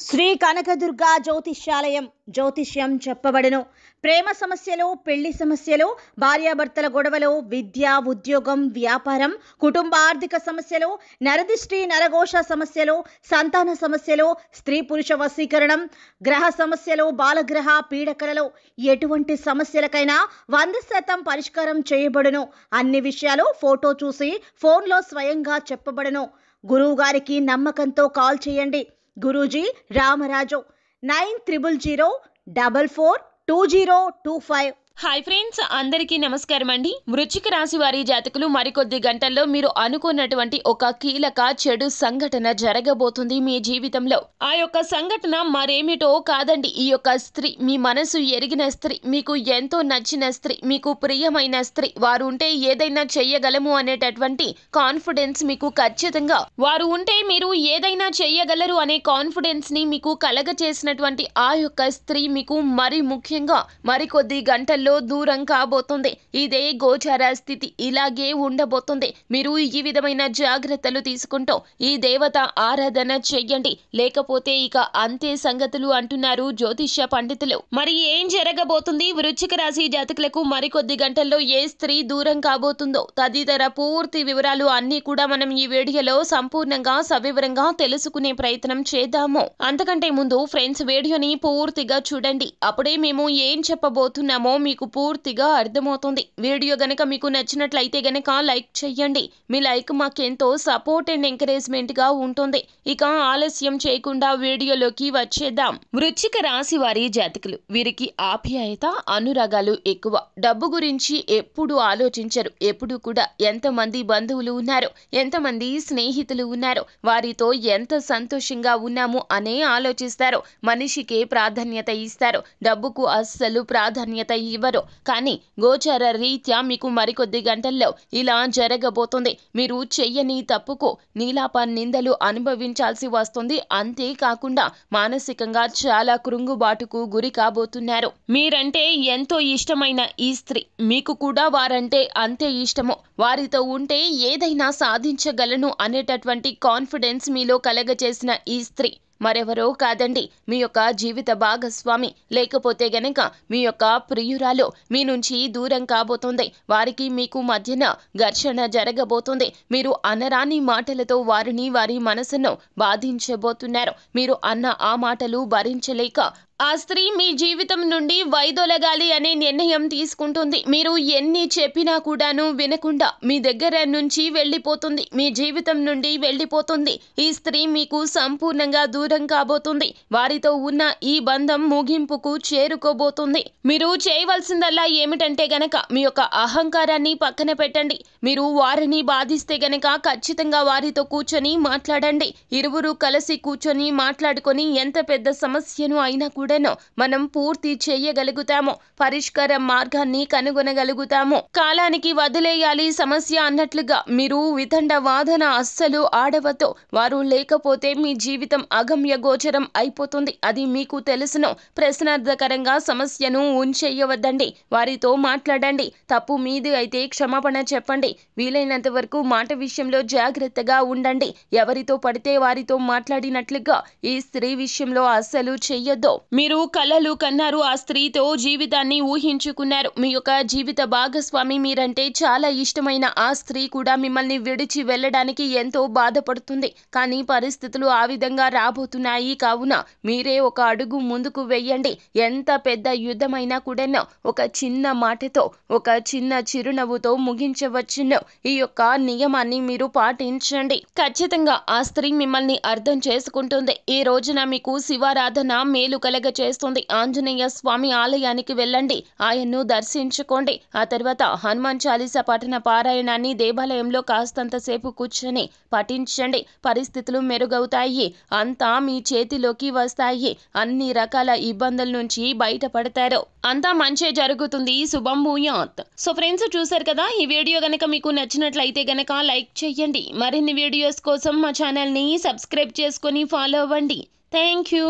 శ్రీ కనకదుర్గ జ్యోతిష్యాలయం జ్యోతిష్యం చెప్పబడును. ప్రేమ సమస్యలు, పెళ్లి సమస్యలు, భార్యాభర్తల గొడవలు, విద్య, ఉద్యోగం, వ్యాపారం, కుటుంబ ఆర్థిక సమస్యలు, నరదిష్టి, నరఘోష సమస్యలు, సంతాన సమస్యలు, స్త్రీ పురుష వశీకరణం, గ్రహ సమస్యలు, బాలగ్రహ పీడకలలో ఎటువంటి సమస్యలకైనా 100% పరిష్కారం చేయబడును. అన్ని విషయాలు ఫోటో చూసి ఫోన్లో స్వయంగా చెప్పబడును. గురువు గారికి నమ్మకంతో కాల్ చేయండి. గురూజీ రామరాజు 9000442025. హాయ్ ఫ్రెండ్స్, అందరికీ నమస్కారం అండి. వృశ్చిక రాశి వారి జాతకులు మరికొద్ది గంటల్లో మీరు అనుకున్నటువంటి ఒక కీలక చెడు సంఘటన జరగబోతుంది మీ జీవితంలో. ఆ యొక్క సంఘటన మరేమిటో కాదండి, ఈ యొక్క స్త్రీ, మీ మనసు ఎరిగిన స్త్రీ, మీకు ఎంతో నచ్చిన స్త్రీ, మీకు ప్రియమైన స్త్రీ, వారు ఉంటే ఏదైనా చెయ్యగలము అనేటటువంటి కాన్ఫిడెన్స్ మీకు ఖచ్చితంగా, వారు ఉంటే మీరు ఏదైనా చెయ్యగలరు అనే కాన్ఫిడెన్స్ ని మీకు కలగచేసినటువంటి ఆ యొక్క స్త్రీ మీకు మరి ముఖ్యంగా మరికొద్ది గంటల్లో దూరం కాబోతుంది. ఇదే గోచార స్థితి ఇలాగే ఉండబోతుంది. మీరు ఈ విధమైన జాగ్రత్తలు తీసుకుంటూ ఈ దేవత ఆరాధన చెయ్యండి, లేకపోతే ఇక అంతే సంగతులు అంటున్నారు జ్యోతిష్య పండితులు. మరి ఏం జరగబోతుంది వృశ్చిక రాశి జాతకులకు మరికొద్ది గంటల్లో ఏ స్త్రీ దూరం కాబోతుందో తదితర పూర్తి వివరాలు అన్ని కూడా మనం ఈ వీడియోలో సంపూర్ణంగా సవివరంగా తెలుసుకునే ప్రయత్నం చేద్దాము. అంతకంటే ముందు ఫ్రెండ్స్, వీడియోని పూర్తిగా చూడండి, అప్పుడే మేము ఏం చెప్పబోతున్నామో మీకు పూర్తిగా అర్థమవుతుంది. వీడియో గనక మీకు నచ్చినట్లయితే గనక లైక్ చేయండి. మీ లైక్ మాకెంతో సపోర్ట్ అండ్ ఎంకరేజ్మెంట్ గా ఉంటుంది. ఇక ఆలస్యం చేయకుండా వీడియోలోకి వచ్చేద్దాం. వృశ్చిక రాశి వారి జాతకులు, వీరికి ఆప్యాయత, అనురాగాలు ఎక్కువ. డబ్బు గురించి ఎప్పుడు ఆలోచించరు. ఎప్పుడు కూడా ఎంతమంది బంధువులు ఉన్నారు, ఎంతమంది స్నేహితులు ఉన్నారు, వారితో ఎంత సంతోషంగా ఉన్నాము అనే ఆలోచిస్తారు. మనిషికే ప్రాధాన్యత ఇస్తారు, డబ్బుకు అస్సలు ప్రాధాన్యత ఇవ్వరు. కానీ గోచార రీత్యా మీకు మరికొద్ది గంటల్లో ఇలా జరగబోతుంది. మీరు చెయ్యని తప్పుకు నీలాప నిందలు అనుభవించాల్సి వస్తుంది. అంతేకాకుండా మానసికంగా చాలా కృంగుబాటుకు గురి కాబోతున్నారు. మీరంటే ఎంతో ఇష్టమైన ఈ స్త్రీ, మీకు కూడా వారంటే అంతే ఇష్టము. వారితో ఉంటే ఏదైనా సాధించగలను అనేటటువంటి కాన్ఫిడెన్స్ మీలో కలగచేసిన ఈ స్త్రీ మరెవరో కాదండి, మీ యొక్క జీవిత భాగస్వామి, లేకపోతే గనక మీ యొక్క ప్రియురాలు మీ నుంచి దూరం కాబోతుంది. వారికి మీకు మధ్యన ఘర్షణ జరగబోతుంది. మీరు అనరాని మాటలతో వారిని, వారి మనసును బాధించబోతున్నారు. మీరు అన్న ఆ మాటలు భరించలేక ఆ స్త్రీ మీ జీవితం నుండి వైదొలగాలి అనే నిర్ణయం తీసుకుంటుంది. మీరు ఎన్ని చెప్పినా కూడాను వినకుండా మీ దగ్గర నుంచి వెళ్ళిపోతుంది, మీ జీవితం నుండి వెళ్ళిపోతుంది. ఈ స్త్రీ మీకు సంపూర్ణంగా దూరం కాబోతుంది. వారితో ఉన్న ఈ బంధం ముగింపుకు చేరుకోబోతుంది. మీరు చేయవలసిందల్లా ఏమిటంటే గనక మీ యొక్క అహంకారాన్ని పక్కన పెట్టండి. మీరు వారిని బాధిస్తే గనక ఖచ్చితంగా వారితో కూర్చొని మాట్లాడండి. ఇరువురు కలిసి కూర్చొని మాట్లాడుకొని ఎంత పెద్ద సమస్యను అయినా మనం పూర్తి చేయగలుగుతాము, పరిష్కార మార్గాన్ని కనుగొనగలుగుతాము. కాలానికి వదిలేయాలి సమస్య అన్నట్లుగా మీరు వితండ వాదన అస్సలు ఆడవతో. వారు లేకపోతే మీ జీవితం అగమ్య గోచరం అయిపోతుంది. అది మీకు తెలుసును. ప్రశ్నార్థకరంగా సమస్యను ఉంచేయవద్దండి. వారితో మాట్లాడండి. తప్పు మీది అయితే క్షమాపణ చెప్పండి. వీలైనంత వరకు మాట విషయంలో జాగ్రత్తగా ఉండండి. ఎవరితో పడితే వారితో మాట్లాడినట్లుగా ఈ స్త్రీ విషయంలో అస్సలు చెయ్యొద్దు. మీరు కలలు కన్నారు, ఆ స్త్రీతో జీవితాన్ని ఊహించుకున్నారు. మీ యొక్క జీవిత భాగస్వామి మీరంటే చాలా ఇష్టమైన ఆ స్త్రీ కూడా మిమ్మల్ని విడిచి వెళ్ళడానికి ఎంతో బాధపడుతుంది. కానీ పరిస్థితులు ఆ విధంగా రాబోతున్నాయి. కావున మీరే ఒక అడుగు ముందుకు వెయ్యండి. ఎంత పెద్ద యుద్ధమైనా కూడా ఒక చిన్న మాటతో, ఒక చిన్న చిరునవ్వుతో ముగించవచ్చును. ఈ యొక్క నియమాన్ని మీరు పాటించండి. ఖచ్చితంగా ఆ స్త్రీ మిమ్మల్ని అర్థం చేసుకుంటుంది. ఈ రోజున మీకు శివారాధన మేలు కలగ చేస్తుంది. ఆంజనేయ స్వామి ఆలయానికి వెళ్ళండి, ఆయన్ను దర్శించుకోండి. ఆ తర్వాత హనుమాన్ చాలీసా పఠన పారాయణాన్ని దేవాలయంలో కాస్తంతసేపు కూర్చొని పఠించండి. పరిస్థితులు మెరుగవుతాయి, అంతా మీ చేతిలోకి వస్తాయి. అన్ని రకాల ఇబ్బందుల నుంచి బయటపడతారు. అంతా మంచి జరుగుతుంది. శుభం భూయాత్. సో ఫ్రెండ్స్, చూసారు కదా, ఈ వీడియో గనక మీకు నచ్చినట్లయితే గనక లైక్ చేయండి. మరిన్ని వీడియోస్ కోసం మా ఛానల్ ని సబ్స్క్రైబ్ చేసుకొని ఫాలో అవ్వండి. Thank you.